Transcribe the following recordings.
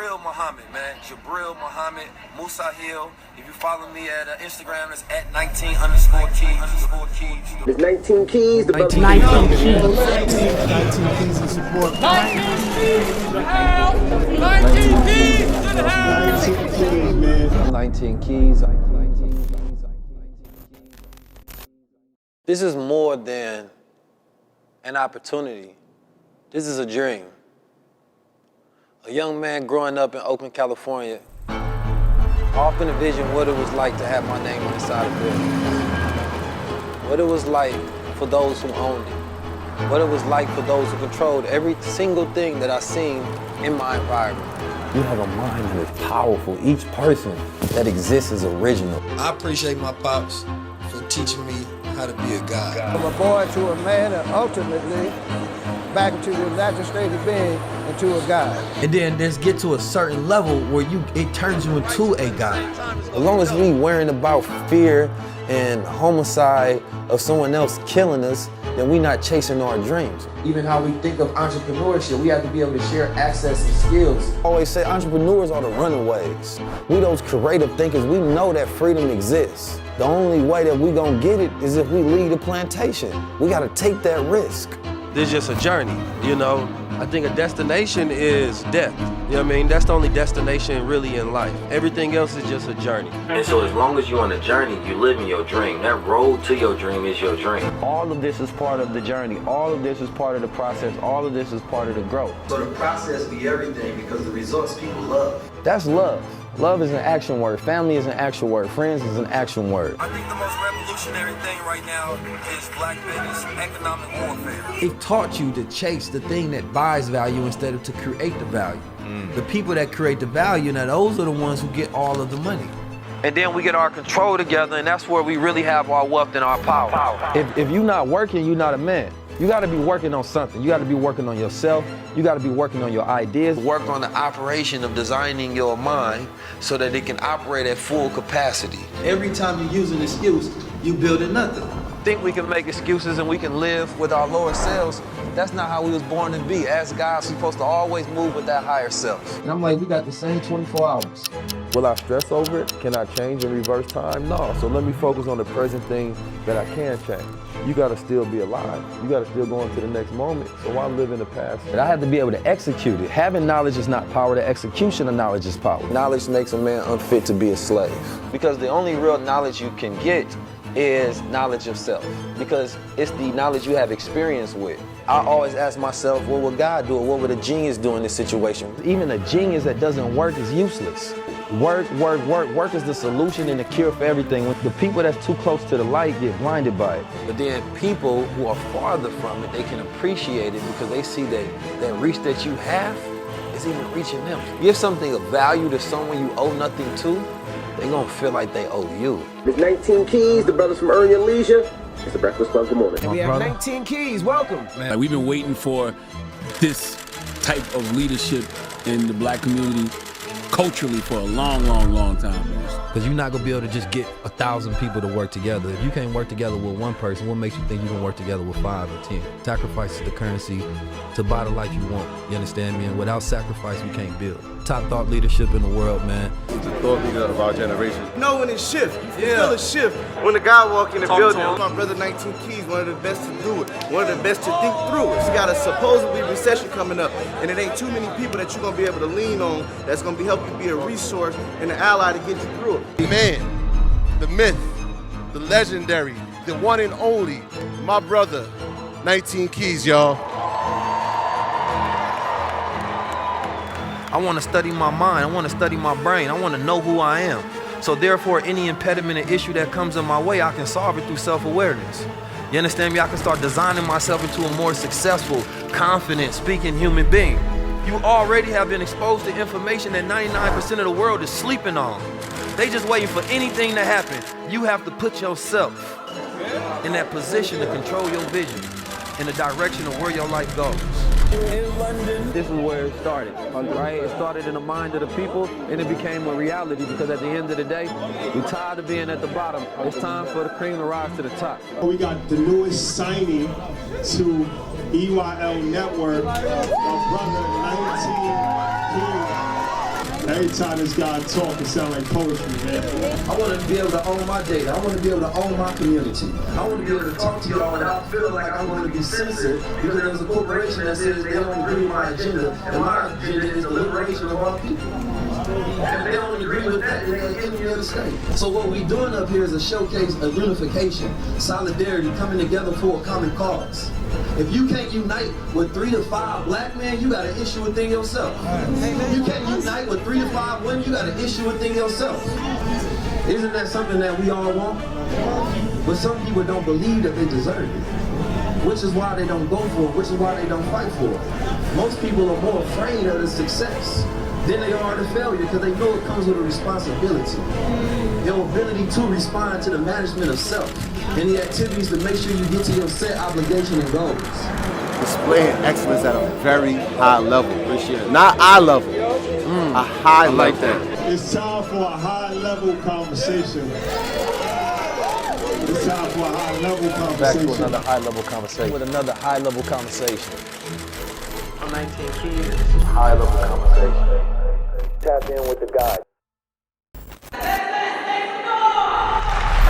Jabril Muhammad, man. Jabril Muhammad, Musa Hill. If you follow me at Instagram, it's at 19_keys. There's 19 keys. The 19 keys. 19 keys in support. 19 keys to the house. 19 keys to the house. 19 keys, man. 19 keys. This is more than an opportunity. This is a dream. A young man growing up in Oakland, California, often envisioned what it was like to have my name on the side of buildings. What it was like for those who owned it. What it was like for those who controlled every single thing that I seen in my environment. You have a mind that is powerful. Each person that exists is original. I appreciate my pops for teaching me how to be a guy. From a boy to a man, and ultimately back into the natural state of being, into a God. And then just get to a certain level where it turns you into a God. As long as we worrying about fear and homicide of someone else killing us, then we not chasing our dreams. Even how we think of entrepreneurship, we have to be able to share access and skills. I always say entrepreneurs are the runaways. We those creative thinkers, we know that freedom exists. The only way that we gonna get it is if we lead a plantation. We gotta take that risk. There's just a journey, you know? I think a destination is death. You know what I mean? That's the only destination really in life. Everything else is just a journey. And so as long as you're on a journey, you live in your dream. That road to your dream is your dream. All of this is part of the journey. All of this is part of the process. All of this is part of the growth. So the process be everything because the results people love. That's love. Love is an action word. Family is an action word. Friends is an action word. I think the most revolutionary thing right now is black business, economic warfare. It taught you to chase the thing that buys value instead of to create the value. The people that create the value, now those are the ones who get all of the money. And then we get our control together, and that's where we really have our wealth and our power. If you're not working, you're not a man. You gotta be working on something. You gotta be working on yourself. You gotta be working on your ideas. Work on the operation of designing your mind so that it can operate at full capacity. Every time you use an excuse, you building nothing. Think we can make excuses and we can live with our lower selves. That's not how we was born to be. As guys, we're supposed to always move with that higher self. And I'm like, we got the same 24 hours. Will I stress over it? Can I change and reverse time? No. So let me focus on the present thing that I can change. You gotta still be alive. You gotta still go into the next moment. So why live in the past? But I have to be able to execute it. Having knowledge is not power. The execution of knowledge is power. Knowledge makes a man unfit to be a slave. Because the only real knowledge you can get is knowledge of self. Because it's the knowledge you have experience with. I always ask myself, what would God do? Or what would a genius do in this situation? Even a genius that doesn't work is useless. Work is the solution and the cure for everything. When the people that's too close to the light get blinded by it. But then people who are farther from it, they can appreciate it because they see that reach that you have is even reaching them. Give something of value to someone you owe nothing to, they're gonna feel like they owe you. There's 19 keys. The brothers from Earn Your Leisure. It's the Breakfast Club. Good morning. We have 19 keys. Welcome. Man, we've been waiting for this type of leadership in the black community culturally for a long time, man. Because you're not going to be able to just get 1,000 people to work together. If you can't work together with one person, what makes you think you can work together with 5 or 10? Sacrifice is the currency to buy the life you want. You understand me? And without sacrifice, you can't build. Top thought leadership in the world, man. It's the thought leader of our generation. No, when it shift, you feel a shift. When the guy walk in the building, my brother 19 Keys, one of the best to do it, one of the best to think through it. You got a supposedly recession coming up, and it ain't too many people that you're gonna be able to lean on that's gonna help you be a resource and an ally to get you through it. The man, the myth, the legendary, the one and only, my brother, 19 Keys, y'all. I want to study my mind. I want to study my brain. I want to know who I am. So therefore, any impediment or issue that comes in my way, I can solve it through self-awareness. You understand me? I can start designing myself into a more successful, confident, speaking human being. You already have been exposed to information that 99% of the world is sleeping on. They just waiting for anything to happen. You have to put yourself in that position to control your vision in the direction of where your life goes. In London, this is where it started, right? It started in the mind of the people, and it became a reality because at the end of the day, we're tired of being at the bottom. It's time for the cream to rise to the top. We got the newest signing to EYL Network, my brother 19 Keys. Every time this guy talk, it sound like poetry, man. I want to be able to own my data. I want to be able to own my community. I want to be able to talk to y'all without feeling like I'm going to be censored because there's a corporation that says they don't agree with my agenda, and my agenda is the liberation of our people. If they don't agree with that, then they're giving you the state. So what we're doing up here is a showcase of unification, solidarity, coming together for a common cause. If you can't unite with 3 to 5 black men, you got an issue within yourself. You can't unite with 3 to 5 women, you got an issue within yourself. Isn't that something that we all want? But some people don't believe that they deserve it, which is why they don't go for it, which is why they don't fight for it. Most people are more afraid of the success than they are the failure because they know it comes with a responsibility. Your ability to respond to the management of self and the activities to make sure you get to your set obligation and goals. Displaying excellence at a very high level. Appreciate it. Not eye level, a high level. Like that. It's time for a high-level conversation. It's time for a high-level conversation. Back to another high-level conversation. With another high-level conversation. I'm 19 Keys. High-level conversation. Tap in with the guy.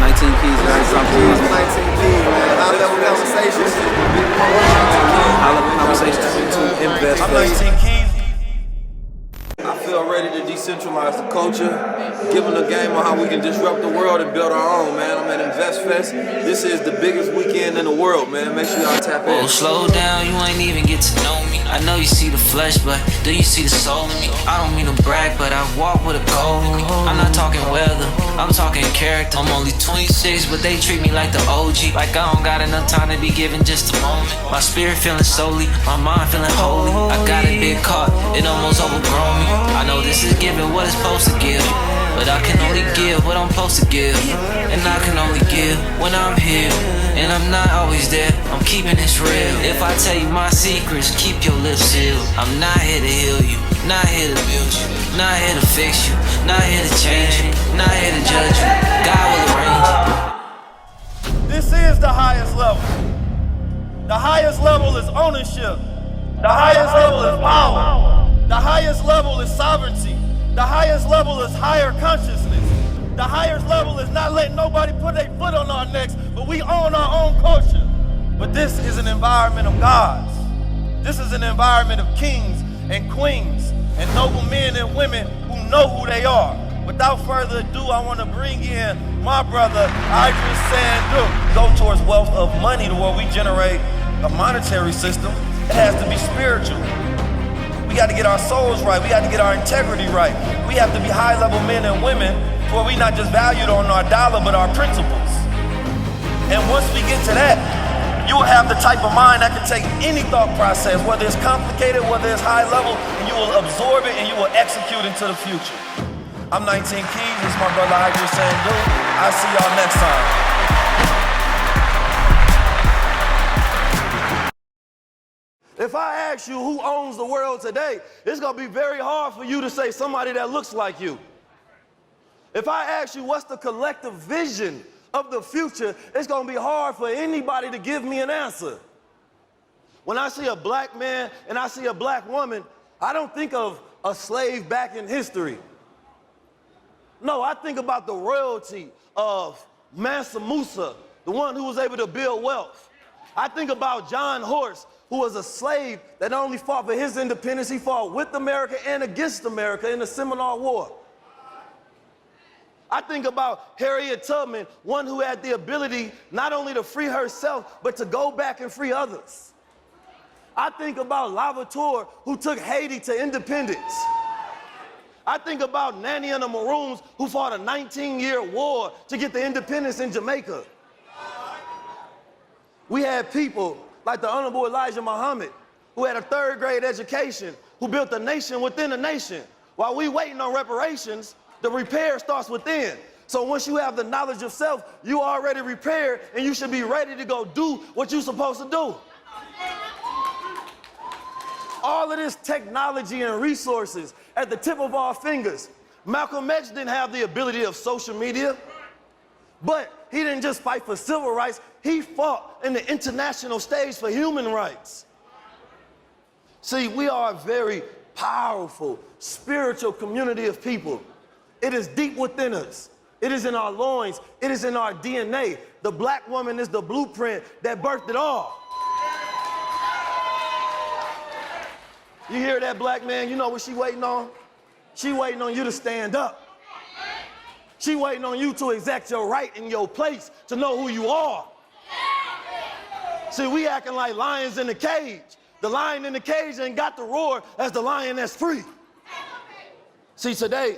19 Keys, 19 Keys, man. High-level conversations. High-level conversations to invest. I'm 19 Keys. I feel ready to decentralize the culture, giving a game on how we can disrupt the world and build our own, man. I'm at Invest Fest. This is the biggest weekend in the world, man. Make sure y'all tap in. Oh, slow down, you ain't even get to know me. I know you see the flesh, but do you see the soul in me? I don't mean to brag, but I walk with a goal in me. I'm not talking weather, I'm talking character. I'm only 26, but they treat me like the OG. Like I don't got enough time to be given just a moment. My spirit feeling solely, my mind feeling holy. I got it big caught, it almost overgrown me. I know this is giving what it's supposed to give, but I can only give what I'm supposed to give. And I can only give when I'm here, and I'm not always there, I'm keeping this real. If I tell you my secrets, keep your lips sealed. I'm not here to heal you, not here to build you, not here to fix you, not here to change you, not here to judge you. God will arrange you. This is the highest level. The highest level is ownership. The highest level is power. The highest level is sovereignty. The highest level is higher consciousness. The highest level is not letting nobody put their foot on our necks, but we own our own culture. But this is an environment of gods. This is an environment of kings and queens and noble men and women who know who they are. Without further ado, I want to bring in my brother, Idris Sandu. Go towards wealth of money to where we generate a monetary system. It has to be spiritual. We got to get our souls right. We got to get our integrity right. We have to be high-level men and women where we're not just valued on our dollar, but our principles. And once we get to that, you will have the type of mind that can take any thought process, whether it's complicated, whether it's high-level, and you will absorb it and you will execute into the future. I'm 19 Keys. This is my brother Idris Sandu. I'll see y'all next time. If I ask you who owns the world today, it's going to be very hard for you to say somebody that looks like you. If I ask you what's the collective vision of the future, it's going to be hard for anybody to give me an answer. When I see a black man and I see a black woman, I don't think of a slave back in history. No, I think about the royalty of Mansa Musa, the one who was able to build wealth. I think about John Horse, who was a slave that not only fought for his independence, he fought with America and against America in the Seminole War. I think about Harriet Tubman, one who had the ability not only to free herself, but to go back and free others. I think about Lavateur, who took Haiti to independence. I think about Nanny and the Maroons, who fought a 19-year war to get the independence in Jamaica. We had people like the Honorable Elijah Muhammad, who had a 3rd grade education, who built a nation within a nation. While we waiting on reparations, the repair starts within. So once you have the knowledge of self, you already repaired, and you should be ready to go do what you're supposed to do. All of this technology and resources at the tip of our fingers. Malcolm X didn't have the ability of social media, but he didn't just fight for civil rights, he fought in the international stage for human rights. See, we are a very powerful, spiritual community of people. It is deep within us. It is in our loins. It is in our DNA. The black woman is the blueprint that birthed it all. You hear that, black man? You know what she waiting on? She waiting on you to stand up. She waiting on you to exact your right in your place to know who you are. See, we acting like lions in the cage. The lion in the cage ain't got to roar as the lion that's free. See, today,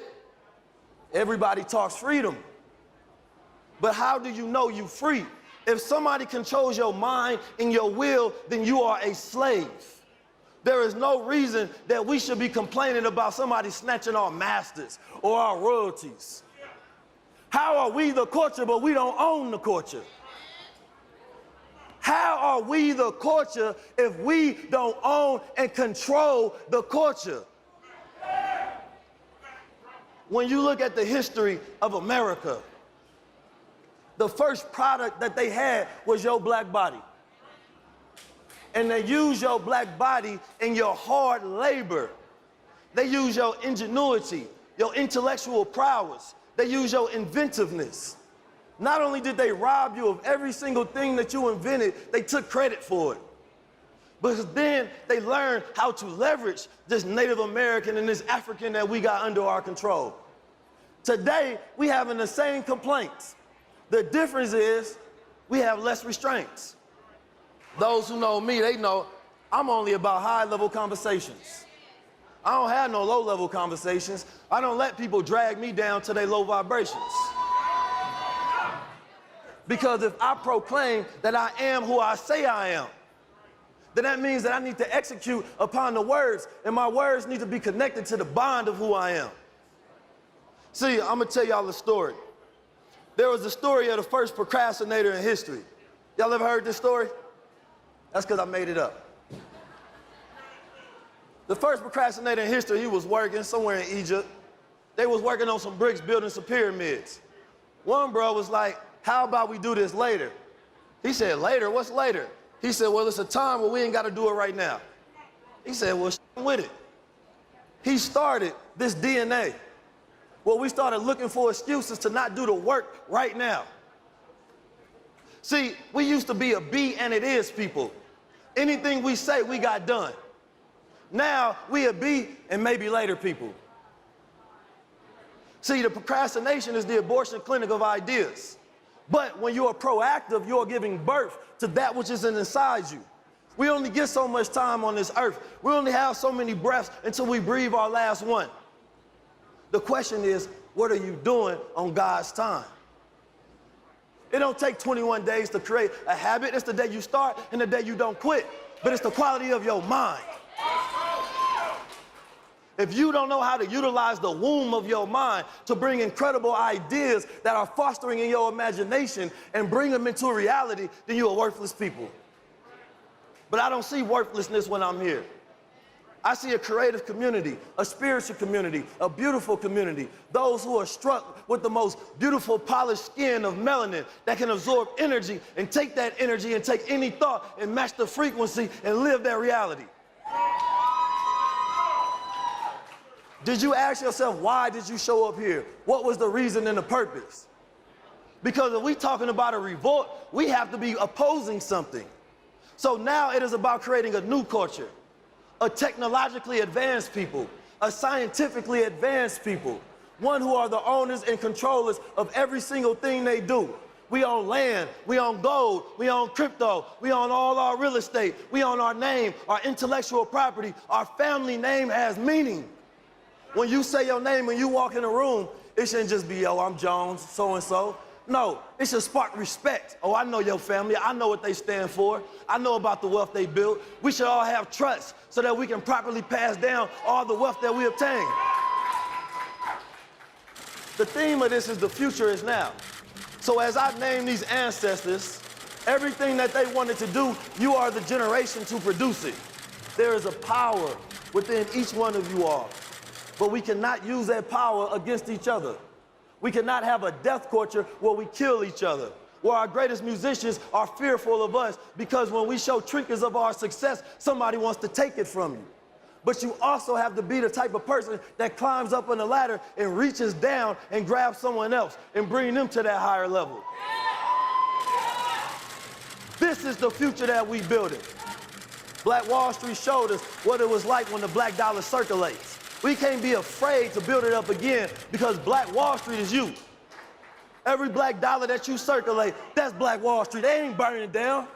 everybody talks freedom. But how do you know you free? If somebody controls your mind and your will, then you are a slave. There is no reason that we should be complaining about somebody snatching our masters or our royalties. How are we the culture, but we don't own the culture? How are we the culture if we don't own and control the culture? When you look at the history of America, the first product that they had was your black body. And they use your black body in your hard labor. They use your ingenuity, your intellectual prowess. They use your inventiveness. Not only did they rob you of every single thing that you invented, they took credit for it. But then they learned how to leverage this Native American and this African that we got under our control. Today, we having the same complaints. The difference is we have less restraints. Those who know me, they know I'm only about high-level conversations. I don't have no low-level conversations. I don't let people drag me down to their low vibrations. Because if I proclaim that I am who I say I am, then that means that I need to execute upon the words, and my words need to be connected to the bond of who I am. See, I'm gonna tell y'all a story. There was a story of the first procrastinator in history. Y'all ever heard this story? That's because I made it up. The first procrastinator in history, he was working somewhere in Egypt. They was working on some bricks, building some pyramids. One bro was like, how about we do this later? He said, later? What's later? He said, well, it's a time where we ain't got to do it right now. He said, well, with it. He started this DNA. Well, we started looking for excuses to not do the work right now. See, we used to be a be and it is people. Anything we say, we got done. Now, we a be and maybe later people. See, the procrastination is the abortion clinic of ideas. But when you are proactive, you're giving birth to that which is inside you. We only get so much time on this earth. We only have so many breaths until we breathe our last one. The question is, what are you doing on God's time? It don't take 21 days to create a habit. It's the day you start and the day you don't quit. But it's the quality of your mind. If you don't know how to utilize the womb of your mind to bring incredible ideas that are fostering in your imagination and bring them into reality, then you're a worthless people. But I don't see worthlessness when I'm here. I see a creative community, a spiritual community, a beautiful community, those who are struck with the most beautiful polished skin of melanin that can absorb energy and take that energy and take any thought and match the frequency and live that reality. Did you ask yourself, why did you show up here? What was the reason and the purpose? Because if we're talking about a revolt, we have to be opposing something. So now it is about creating a new culture, a technologically advanced people, a scientifically advanced people, one who are the owners and controllers of every single thing they do. We own land, we own gold, we own crypto, we own all our real estate, we own our name, our intellectual property, our family name has meaning. When you say your name, when you walk in a room, it shouldn't just be, oh, I'm Jones, so-and-so. No, it should spark respect. Oh, I know your family. I know what they stand for. I know about the wealth they built. We should all have trust so that we can properly pass down all the wealth that we obtain. The theme of this is the future is now. So as I name these ancestors, everything that they wanted to do, you are the generation to produce it. There is a power within each one of you all. But we cannot use that power against each other. We cannot have a death culture where we kill each other, where our greatest musicians are fearful of us because when we show trinkets of our success, somebody wants to take it from you. but you also have to be the type of person that climbs up on the ladder and reaches down and grabs someone else and bring them to that higher level. This is the future that we building. Black Wall Street showed us what it was like when the black dollar circulates. We can't be afraid to build it up again because Black Wall Street is you. Every black dollar that you circulate, that's Black Wall Street. They ain't burning it down.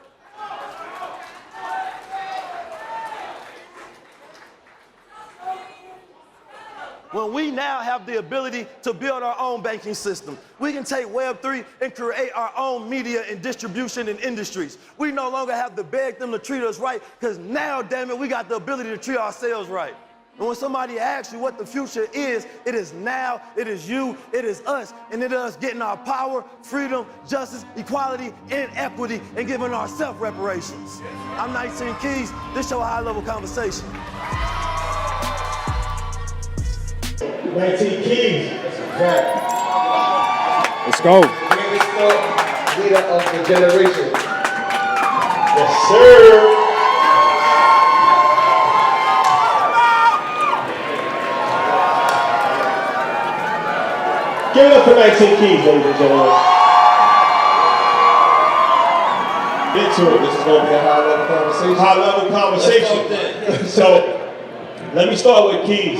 When we now have the ability to build our own banking system, we can take Web3 and create our own media and distribution and industries. We no longer have to beg them to treat us right, because now, damn it, we got the ability to treat ourselves right. And when somebody asks you what the future is, it is now, it is you, it is us, and it is us getting our power, freedom, justice, equality, and equity, and giving ourselves reparations. I'm 19 Keys, this your high-level conversation. 19 Keys. Let's go. Greatest leader of the generation. Yes, sir. Give it up for 19 Keys, ladies and gentlemen. Get to it. This is going to be a high-level conversation. High-level conversation. So, let me start with Keys.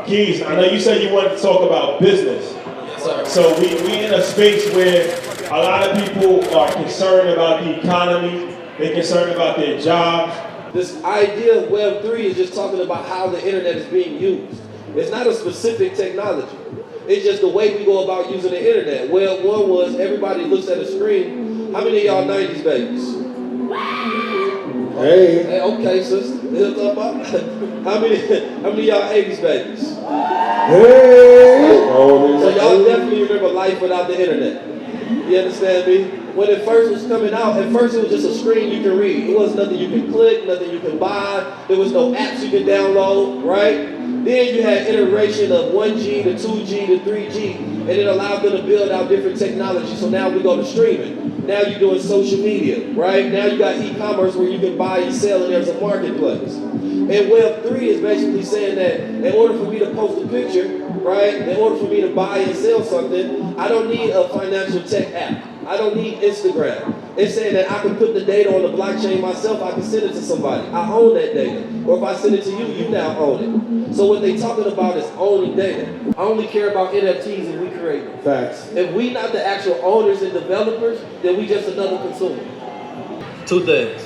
Keys, I know you said you wanted to talk about business. Yes, sir. So we in a space where a lot of people are concerned about the economy, they're concerned about their jobs. This idea of Web3 is just talking about how the internet is being used. It's not a specific technology. It's just the way we go about using the internet. Well, one was everybody looks at a screen. How many of y'all 90s babies? Hey, okay, sister. How many of y'all 80s babies? Hey. So y'all definitely remember life without the internet. You understand me? When it first was coming out, at first it was just a screen you can read. It wasn't nothing you can click, nothing you can buy. There was no apps you could download, right? Then you had iteration of 1G to 2G to 3G, and it allowed them to build out different technology. So now we go to streaming. Now you're doing social media, right? Now you got e-commerce where you can buy and sell, and there's a marketplace. And Web3 is basically saying that in order for me to post a picture, right, in order for me to buy and sell something, I don't need a financial tech app. I don't need Instagram. It's saying that I can put the data on the blockchain myself. I can send it to somebody. I own that data. Or if I send it to you, you now own it. So what they're talking about is owning data. I only care about NFTs and we create them. Facts. If we not the actual owners and developers, then we just another consumer. Two things.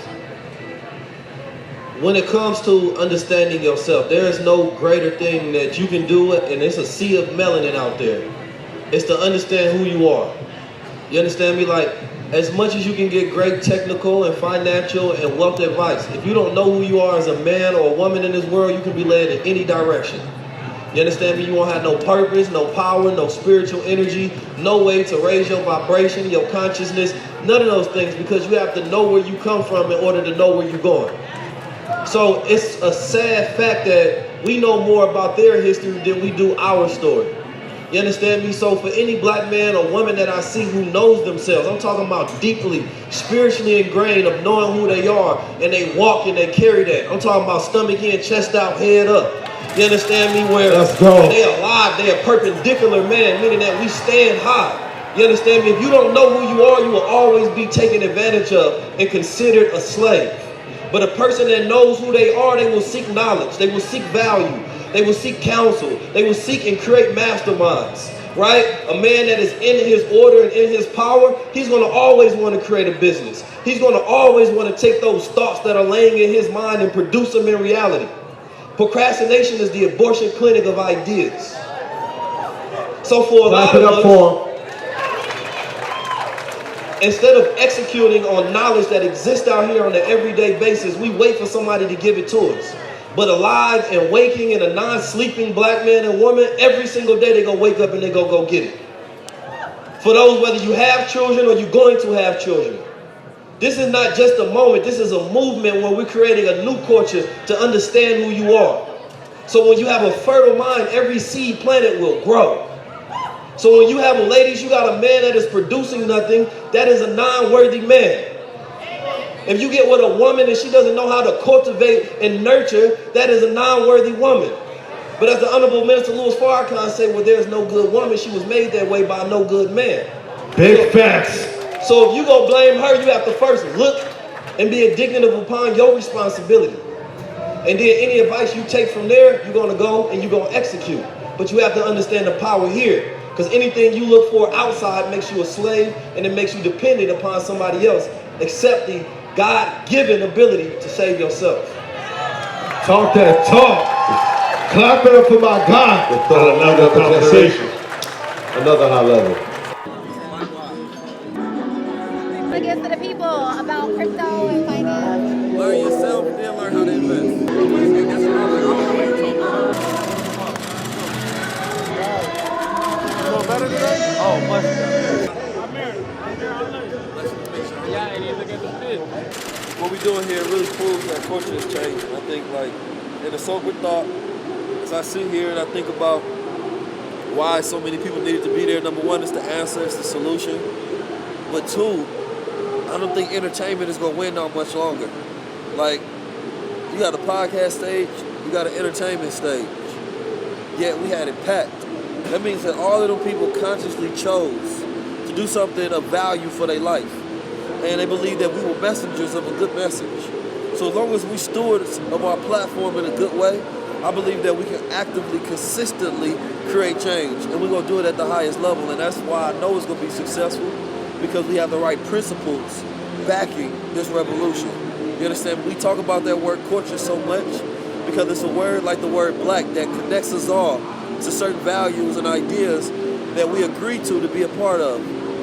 When it comes to understanding yourself, there is no greater thing that you can do, and it's a sea of melanin out there. It's to understand who you are. You understand me? Like, as much as you can get great technical and financial and wealth advice, if you don't know who you are as a man or a woman in this world, you can be led in any direction. You understand me? You won't have no purpose, no power, no spiritual energy, no way to raise your vibration, your consciousness, none of those things, because you have to know where you come from in order to know where you're going. So it's a sad fact that we know more about their history than we do our story. You understand me? So for any black man or woman that I see who knows themselves, I'm talking about deeply, spiritually ingrained of knowing who they are, and they walk and they carry that. I'm talking about stomach in, chest out, head up. You understand me? Where they alive, they a perpendicular man, meaning that we stand high. You understand me? If you don't know who you are, you will always be taken advantage of and considered a slave. But a person that knows who they are, they will seek knowledge, they will seek value. They will seek counsel. They will seek and create masterminds, right? A man that is in his order and in his power, he's going to always want to create a business. He's going to always want to take those thoughts that are laying in his mind and produce them in reality. Procrastination is the abortion clinic of ideas. So for a lot of us, instead of executing on knowledge that exists out here on an everyday basis, we wait for somebody to give it to us. But alive and waking and a non-sleeping black man and woman, every single day they go wake up and they go get it. For those, whether you have children or you're going to have children, this is not just a moment, this is a movement where we're creating a new culture to understand who you are. So when you have a fertile mind, every seed planted will grow. So when you have ladies, you got a man that is producing nothing, that is a non-worthy man. If you get with a woman and she doesn't know how to cultivate and nurture, that is a non-worthy woman. But as the Honorable Minister Louis Farrakhan said, well, there's no good woman. She was made that way by no good man. Big facts. So if you go blame her, you have to first look and be indignant upon your responsibility. And then any advice you take from there, you're gonna go and you're gonna execute. But you have to understand the power here. Because anything you look for outside makes you a slave and it makes you dependent upon somebody else, except the God-given ability to save yourself. Talk that talk. Clap it up for my God. Another conversation. Another high level. I guess to the people about crypto and finance. Learn yourself and then learn how to invest. Better today? Oh, much better. What we're doing here really proves that culture has changed. I think, like, in a sober thought, as I sit here and I think about why so many people needed to be there, number one, it's the answer, it's the solution. But two, I don't think entertainment is going to win on much longer. Like, you got a podcast stage, you got an entertainment stage. Yet we had it packed. That means that all of them people consciously chose to do something of value for their life. And they believe that we were messengers of a good message. So as long as we stewards of our platform in a good way, I believe that we can actively, consistently create change. And we're going to do it at the highest level. And that's why I know it's going to be successful, because we have the right principles backing this revolution. You understand? We talk about that word culture so much because it's a word like the word black that connects us all to certain values and ideas that we agree to be a part of.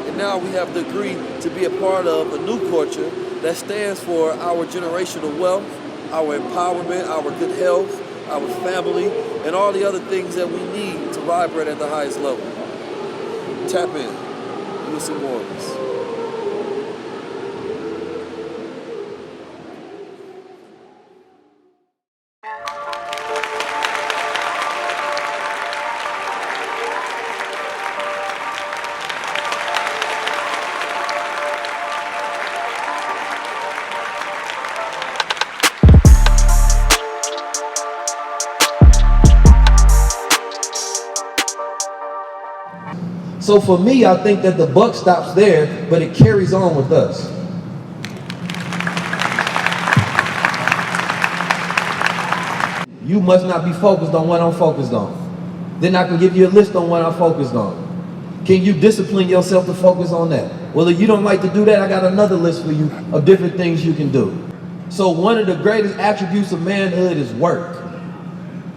And now we have to agree to be a part of a new culture that stands for our generational wealth, our empowerment, our good health, our family, and all the other things that we need to vibrate at the highest level. Tap in. You'll see more of this. So for me, I think that the buck stops there, but it carries on with us. You must not be focused on what I'm focused on. Then I can give you a list on what I'm focused on. Can you discipline yourself to focus on that? Well, if you don't like to do that, I got another list for you of different things you can do. So one of the greatest attributes of manhood is work.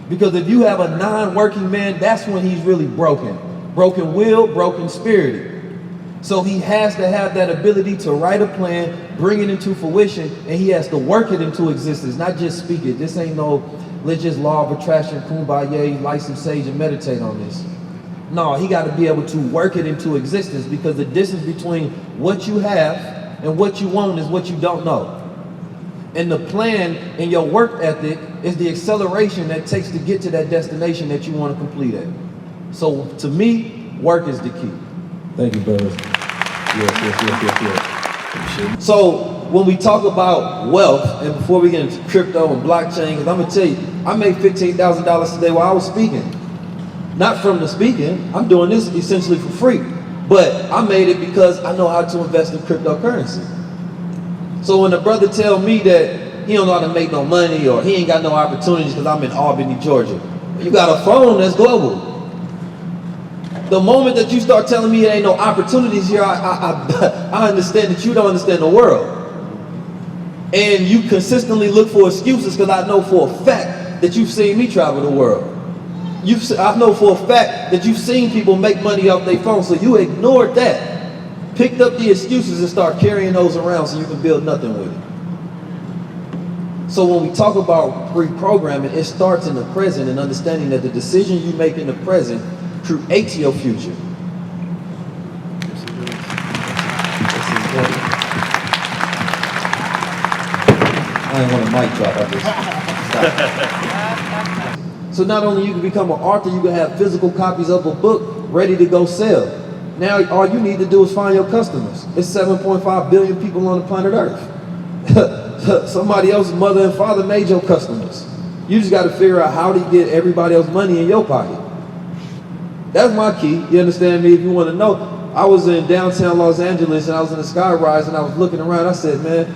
Because if you have a non-working man, that's when he's really broken. Broken will, broken spirited. So he has to have that ability to write a plan, bring it into fruition, and he has to work it into existence, not just speak it. This ain't no, let's just law of attraction, kumbaya, light some sage and meditate on this. No, he got to be able to work it into existence, because the distance between what you have and what you want is what you don't know. And the plan in your work ethic is the acceleration that it takes to get to that destination that you want to complete at. So to me, work is the key. Thank you, brother. Yes. So when we talk about wealth, and before we get into crypto and blockchain, because I'm gonna tell you, I made $15,000 today while I was speaking. Not from the speaking, I'm doing this essentially for free. But I made it because I know how to invest in cryptocurrency. So when a brother tell me that he don't know how to make no money or he ain't got no opportunities because I'm in Albany, Georgia, you got a phone that's global. The moment that you start telling me there ain't no opportunities here, I understand that you don't understand the world. And you consistently look for excuses, because I know for a fact that you've seen me travel the world. I know for a fact that you've seen people make money off their phone, so you ignored that. Picked up the excuses and start carrying those around so you can build nothing with it. So when we talk about reprogramming, it starts in the present and understanding that the decision you make in the present creates your future. I ain't want a mic drop. So not only you can become an author, you can have physical copies of a book ready to go sell. Now all you need to do is find your customers. It's 7.5 billion people on the planet Earth. Somebody else's mother and father made your customers. You just got to figure out how to get everybody else's money in your pocket. That's my key. You understand me? If you want to know, I was in downtown Los Angeles and I was in the skyrise and I was looking around. I said, man,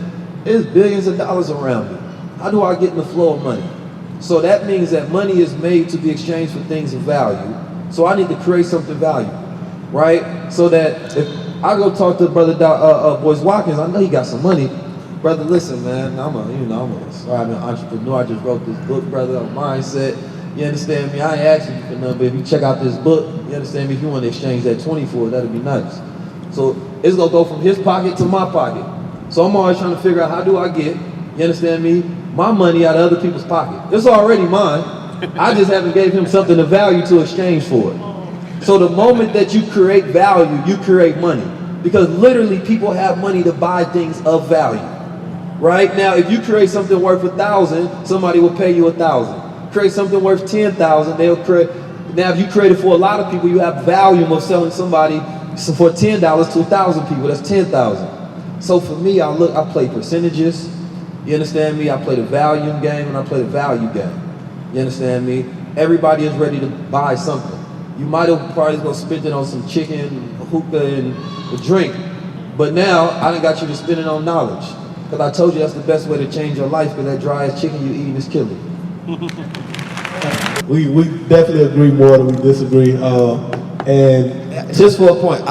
there's billions of dollars around me. How do I get in the flow of money? So that means that money is made to be exchanged for things of value. So I need to create something valuable, right? So that if I go talk to Brother Boyce Watkins, I know he got some money. Brother, listen, man, I'm an entrepreneur. I just wrote this book, brother, on mindset. You understand me? I ain't asking you for nothing, but if you check out this book, you understand me? If you want to exchange that 20 for it, that'd be nice. So it's gonna go from his pocket to my pocket. So I'm always trying to figure out how do I get, you understand me, my money out of other people's pocket. It's already mine. I just haven't gave him something of value to exchange for it. So the moment that you create value, you create money. Because literally people have money to buy things of value. Right? Now, if you create something worth 1,000, somebody will pay you 1,000. Create something worth 10,000, they'll create. Now, if you create it for a lot of people, you have volume of selling somebody for $10 to 1,000 people. That's 10,000. So for me, I play percentages. You understand me? I play the volume game and I play the value game. You understand me? Everybody is ready to buy something. You might have probably gonna spend it on some chicken, hookah, and a drink, but now I done got you to spend it on knowledge. Because I told you that's the best way to change your life, because that dry ass chicken you eating is killing. We definitely agree more than we disagree. And just for a point,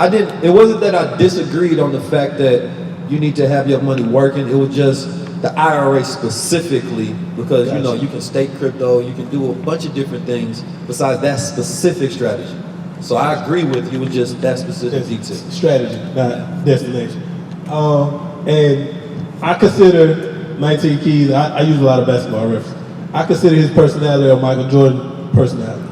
it wasn't that I disagreed on the fact that you need to have your money working. It was just the IRA specifically, because you know you can stake crypto, you can do a bunch of different things besides that specific strategy. So I agree with you with just that specific detail. Strategy, not destination. And I consider 19 Keys, I use a lot of basketball references. I consider his personality a Michael Jordan personality.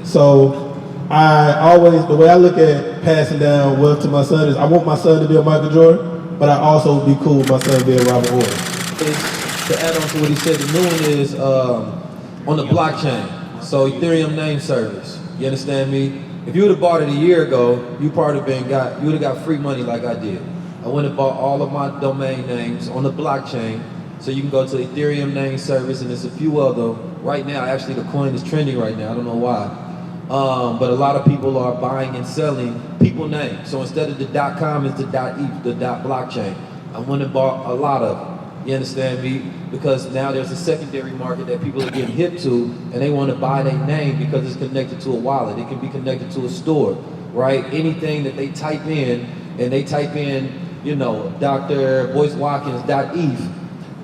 So the way I look at passing down wealth to my son is I want my son to be a Michael Jordan, but I also would be cool with my son being Robert Horry. To add on to what he said, the new one is on the blockchain. So Ethereum name service. You understand me? If you would have bought it a year ago, you would have got free money like I did. I went and bought all of my domain names on the blockchain. So you can go to Ethereum name service, and there's a few other. Right now, actually the coin is trending right now. I don't know why. But a lot of people are buying and selling people names. So instead of the .com, it's the .eth, the .blockchain. I went and bought a lot of them. You understand me? Because now there's a secondary market that people are getting hip to, and they want to buy their name because it's connected to a wallet. It can be connected to a store, right? Anything that they type in, and they type in, you know, Dr. Boyce Watkins .eth,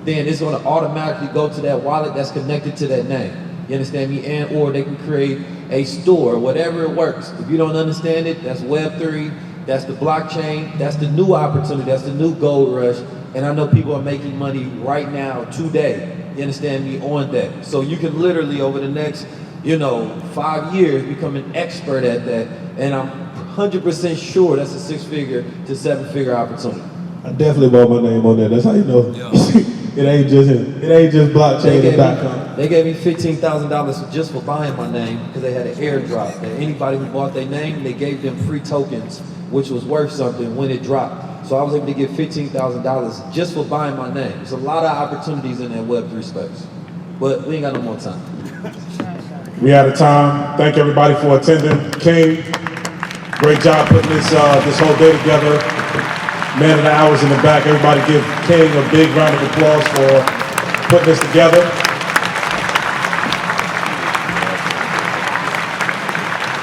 then it's going to automatically go to that wallet that's connected to that name. You understand me? And or they can create a store, whatever it works. If you don't understand it, that's Web3, that's the blockchain, that's the new opportunity, that's the new gold rush. And I know people are making money right now, today, you understand me, on that. So you can literally, over the next, 5 years, become an expert at that. And I'm 100% sure that's a 6-figure to 7-figure opportunity. I definitely bought my name on there. That's how you know. It ain't just blockchain.com. They gave me $15,000 just for buying my name because they had an airdrop. And anybody who bought their name, they gave them free tokens, which was worth something when it dropped. So I was able to get $15,000 just for buying my name. There's a lot of opportunities in that Web3 space. But we ain't got no more time. We out of time. Thank everybody for attending. King, great job putting this whole day together. Man of the hours in the back. Everybody give King a big round of applause for putting this together.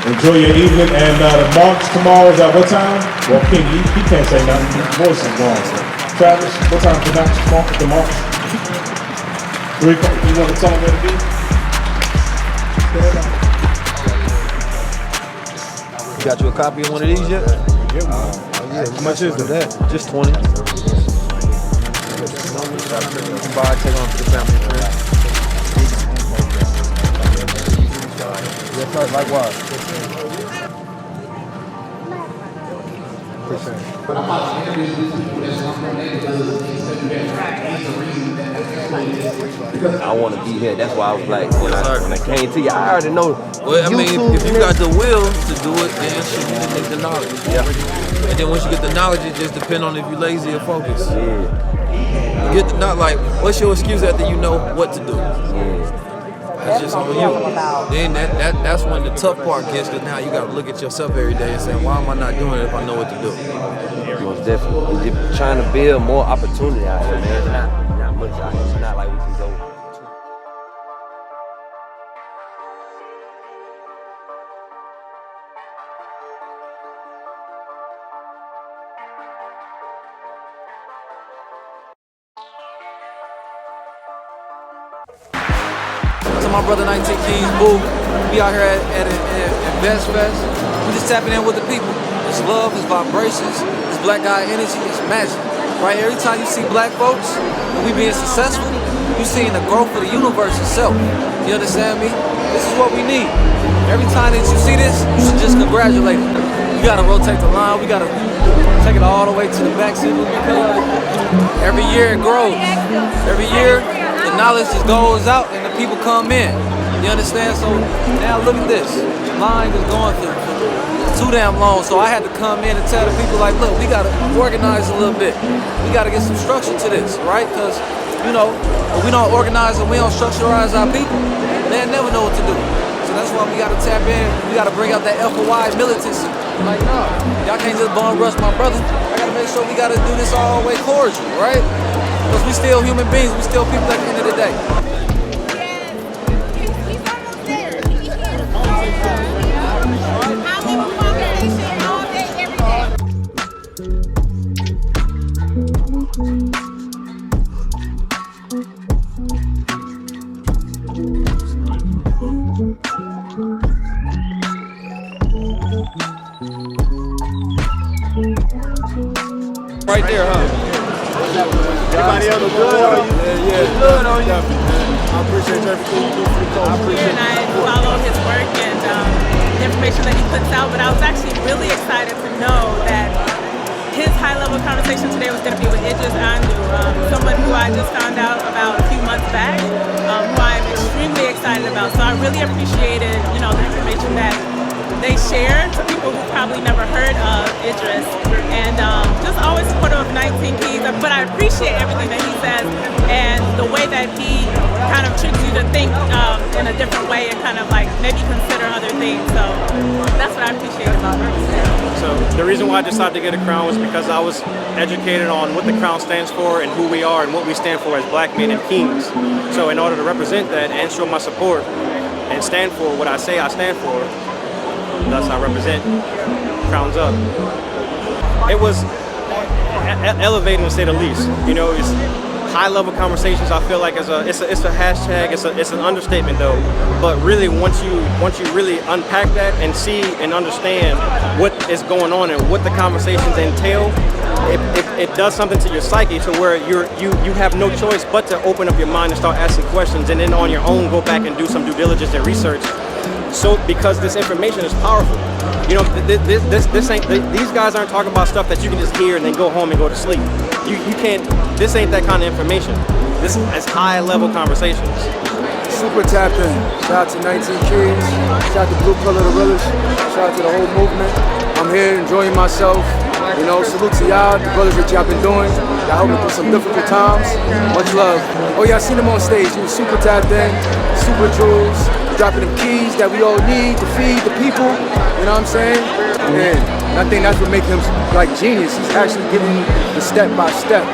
Enjoy your evening, and the march tomorrow is at what time? Well, King, he can't say nothing. His voice is gone. So. Travis, what time is the march? 3 o'clock. You want to tell them where to be? You got you a copy of one of these yet? Yeah, how much is that? Just 20. You can buy it, take on to the family and friends. Yes, sir. Likewise. I want to be here. That's why I was like, when I came to you, I already know Well, I mean, if you got the will to do it, then shit, you just need the knowledge. Yeah. And then once you get the knowledge, it just depends on if you're lazy or focused. Yeah. You get the not like, what's your excuse after you know what to do? That's just on you. Then that's when the tough part gets, because now you got to look at yourself every day and say, why am I not doing it if I know what to do? Most definitely. We're trying to build more opportunity out here, man. There's not much out here. It's not like we can go. To my brother 19 Keys, boo. We out here at Invest Fest. We just tapping in with the people. It's love, it's vibrations, it's black guy energy, it's magic. Right? Every time you see black folks and we being successful, you seeing the growth of the universe itself. You understand me? This is what we need. Every time that you see this, you should just congratulate it. We gotta rotate the line. We gotta take it all the way to the back seat because every year it grows. Every year the knowledge just goes out and the people come in. You understand? So now look at this. The line is going for too damn long. So I had to come in and tell the people like, look, we gotta organize a little bit. We gotta get some structure to this, right? Because, you know, if we don't organize and we don't structurize our people, they'll never know what to do. So that's why we gotta tap in. We gotta bring out that FOI militancy. Like, no, y'all can't just bum rush my brother. I gotta make sure we gotta do this all the way cordial, right? Because we still human beings, we still people at the end of the day. Right there, huh? Anybody else good on you? Yeah. Good on you. I appreciate everything you do for the culture. I appreciate it. And I follow his work and the information that he puts out, but I was actually really excited to know that his high-level conversation today was going to be with Idris Andu, someone who I just found out about a few months back, who I'm extremely excited about. So I really appreciated, you know, the information that they share to people who probably never heard of Idris, and just always supportive of 19 Keys. But I appreciate everything that he says and the way that he kind of tricks you to think in a different way and kind of like maybe consider other things. So that's what I appreciate about him. So the reason why I decided to get a crown was because I was educated on what the crown stands for and who we are and what we stand for as black men and kings. So in order to represent that and show my support and stand for what I say I stand for, thus I represent Crowns Up. It was elevating to say the least. You know, it's high-level conversations. I feel like it's a hashtag. It's an understatement though. But really, once you really unpack that and see and understand what is going on and what the conversations entail, it does something to your psyche to where you have no choice but to open up your mind and start asking questions, and then on your own go back and do some due diligence and research. So because this information is powerful, you know, this ain't, these guys aren't talking about stuff that you can just hear and then go home and go to sleep. You can't. This ain't that kind of information. This is high level conversations. Super tapped in. Shout out to 19 Keys. Shout out to Blue Color the Village. Shout out to the whole movement. I'm here enjoying myself. You know, salute to y'all, the brothers that y'all been doing. Y'all helped me through some difficult times. Much love. Oh yeah, I seen him on stage. He was super tapped in, super jewels, dropping them keys that we all need to feed the people. You know what I'm saying? And I think that's what makes him like genius. He's actually giving you the step by step.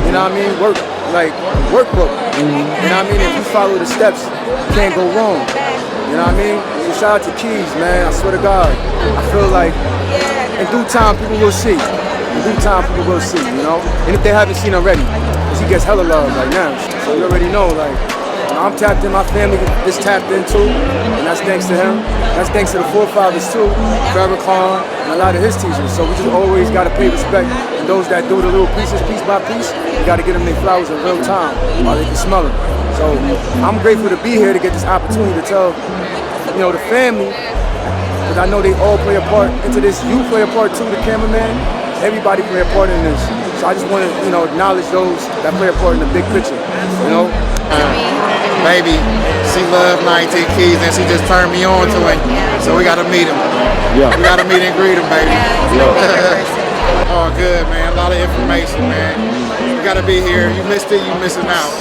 You know what I mean? Workbook. You know what I mean? If you follow the steps, you can't go wrong. You know what I mean? So shout out to Keys, man. I swear to God. I feel like in due time, people will see. In due time, people will see, you know? And if they haven't seen already, because he gets hella love right now. So you already know, like, I'm tapped in, my family is tapped in too, and that's thanks to him. That's thanks to the forefathers too, Farrakhan, and a lot of his teachers. So we just always gotta pay respect. And those that do the little pieces, piece by piece, you gotta get them their flowers in real time while they can smell them. So I'm grateful to be here to get this opportunity to tell, you know, the family, because I know they all play a part into this. You play a part too, the cameraman. Everybody play a part in this. So I just want to, you know, acknowledge those that play a part in the big picture, you know? Maybe she loved 19 Keys and she just turned me on to it. So we gotta meet him. Yeah. We gotta meet and greet him, baby. Oh, good, man. A lot of information, man. You gotta be here. You missed it, you missing out.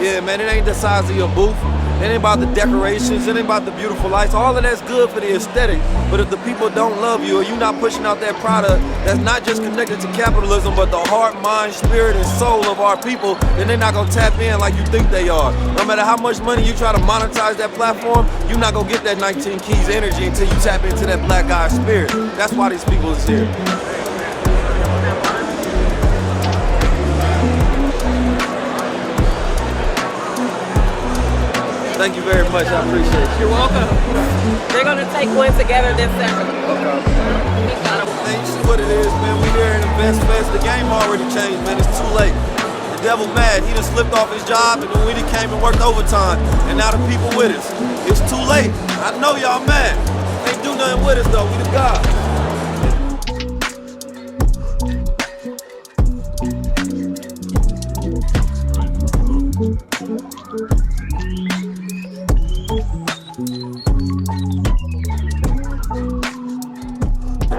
Yeah, man, it ain't the size of your booth. It ain't about the decorations. It ain't about the beautiful lights. All of that's good for the aesthetic. But if the people don't love you or you not pushing out that product that's not just connected to capitalism, but the heart, mind, spirit, and soul of our people, then they're not gonna tap in like you think they are. No matter how much money you try to monetize that platform, you're not gonna get that 19 Keys energy until you tap into that black guy spirit. That's why these people is here. Thank you very much, I appreciate it. You're welcome. They're gonna take one together this Saturday. Okay. Man, you see what it is, man. We here in the Best Fest. The game already changed, man. It's too late. The devil mad. He done slipped off his job, and then we done came and worked overtime. And now the people with us. It's too late. I know y'all mad. Can't do nothing with us, though. We the God.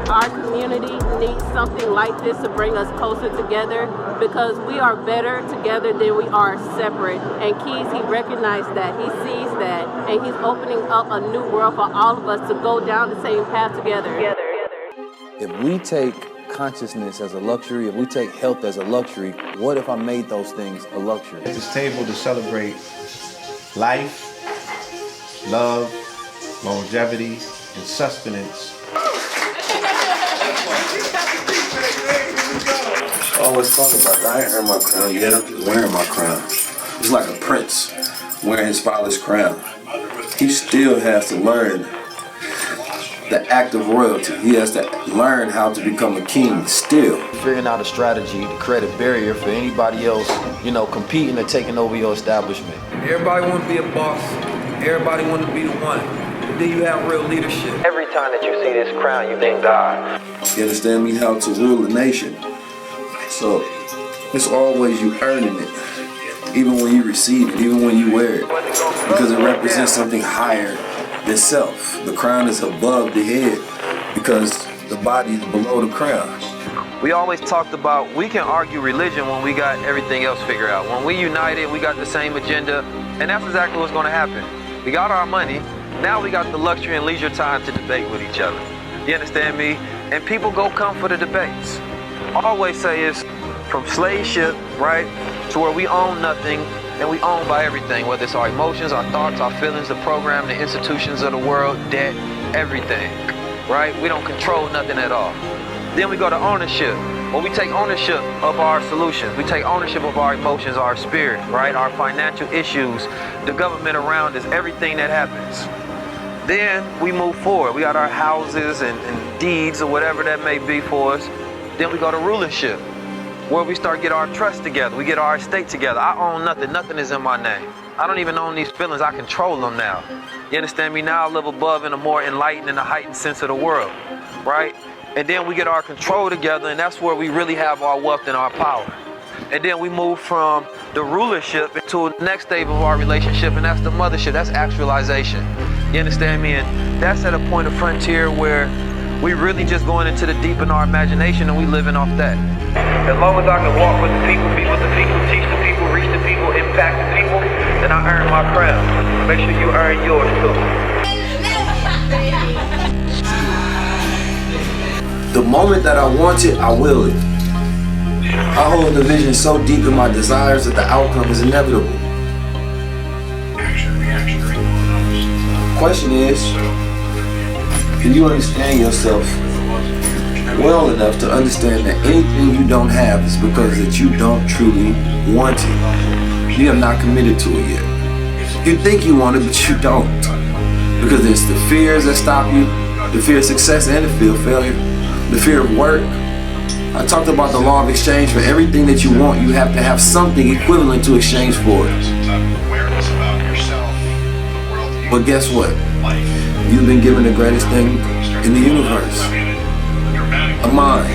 Our community needs something like this to bring us closer together because we are better together than we are separate. And Keys, he recognized that, he sees that, and he's opening up a new world for all of us to go down the same path together. If we take consciousness as a luxury, if we take health as a luxury, what if I made those things a luxury? At this table to celebrate life, love, longevity, and sustenance. I always talk about that. I ain't earned my crown yet. I'm just wearing my crown. It's like a prince wearing his father's crown. He still has to learn the act of royalty. He has to learn how to become a king still. Figuring out a strategy to create a barrier for anybody else, competing or taking over your establishment. Everybody want to be a boss. Everybody want to be the one. But then you have real leadership. Every time that you see this crown, you thank God. You understand me? How to rule a nation. So it's always you earning it, even when you receive it, even when you wear it, because it represents something higher than self. The crown is above the head because the body is below the crown. We always talked about we can argue religion when we got everything else figured out. When we united, we got the same agenda, and that's exactly what's going to happen. We got our money, now we got the luxury and leisure time to debate with each other. You understand me? And people go come for the debates. I always say it's from slave ship, right, to where we own nothing and we own by everything, whether it's our emotions, our thoughts, our feelings, the program, the institutions of the world, debt, everything, right? We don't control nothing at all. Then we go to ownership. Well, we take ownership of our solutions. We take ownership of our emotions, our spirit, right? Our financial issues, the government around us, everything that happens. Then we move forward. We got our houses and deeds or whatever that may be for us. Then we go to rulership, where we start get our trust together. We get our estate together. I own nothing. Nothing is in my name. I don't even own these feelings. I control them now. You understand me? Now I live above in a more enlightened and a heightened sense of the world, right? And then we get our control together, and that's where we really have our wealth and our power. And then we move from the rulership into the next stage of our relationship, and that's the mothership. That's actualization. You understand me? And that's at a point of frontier where we really just going into the deep in our imagination and we living off that. As long as I can walk with the people, be with the people, teach the people, reach the people, impact the people, then I earn my crown. Make sure you earn yours too. The moment that I want it, I will it. I hold the vision so deep in my desires that the outcome is inevitable. The question is, can you understand yourself well enough to understand that anything you don't have is because that you don't truly want it? You have not committed to it yet. You think you want it, but you don't. Because it's the fears that stop you, the fear of success and the fear of failure, the fear of work. I talked about the law of exchange. For everything that you want, you have to have something equivalent to exchange for it. But guess what? You've been given the greatest thing in the universe, a mind.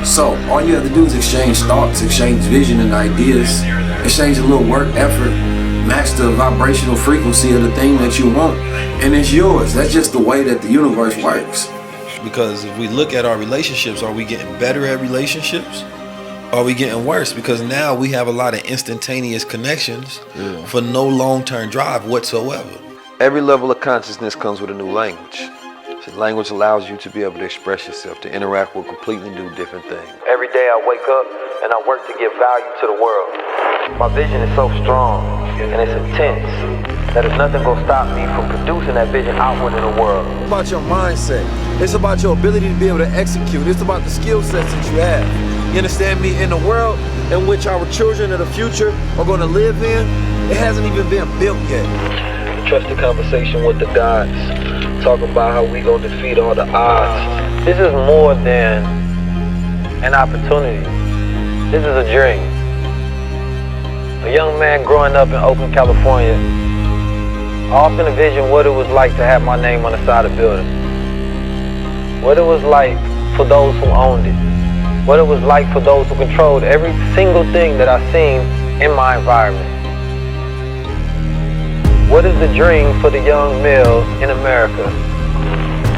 So all you have to do is exchange thoughts, exchange vision and ideas, exchange a little work, effort, match the vibrational frequency of the thing that you want, and it's yours. That's just the way that the universe works. Because if we look at our relationships, are we getting better at relationships? Or are we getting worse? Because now we have a lot of instantaneous connections for no long-term drive whatsoever. Every level of consciousness comes with a new language. So language allows you to be able to express yourself, to interact with completely new different things. Every day I wake up and I work to give value to the world. My vision is so strong and it's intense that there's nothing gonna stop me from producing that vision outward in the world. It's about your mindset. It's about your ability to be able to execute. It's about the skill sets that you have. You understand me? In the world in which our children of the future are going to live in, it hasn't even been built yet. Trust the conversation with the gods. Talking about how we gonna defeat all the odds. This is more than an opportunity. This is a dream. A young man growing up in Oakland, California, I often envisioned what it was like to have my name on the side of buildings. What it was like for those who owned it. What it was like for those who controlled every single thing that I seen in my environment. What is the dream for the young male in America?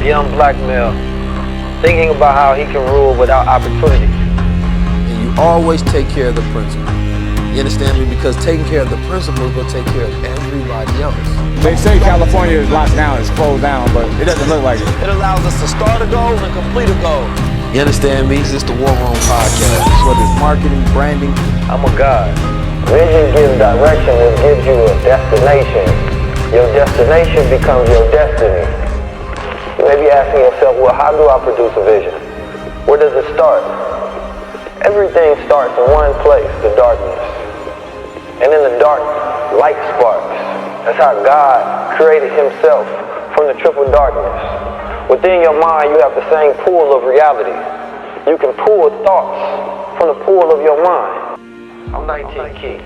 The young black male, thinking about how he can rule without opportunity. And you always take care of the principle. You understand me? Because taking care of the principle will take care of everybody else. They say California is locked down, it's closed down, but it doesn't look like it. It allows us to start a goal and complete a goal. You understand me? This is the War Room Podcast. Whether it's marketing, branding, I'm a god. Vision gives direction, it gives you a destination. Your destination becomes your destiny. You may be asking yourself, well, how do I produce a vision? Where does it start? Everything starts in one place, the darkness. And in the dark, light sparks. That's how God created himself from the triple darkness. Within your mind, you have the same pool of reality. You can pull thoughts from the pool of your mind. I'm 19 Keys,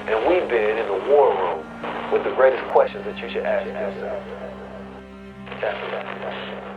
and we've been in the war room with the greatest questions that you should ask yourself. Tap it out.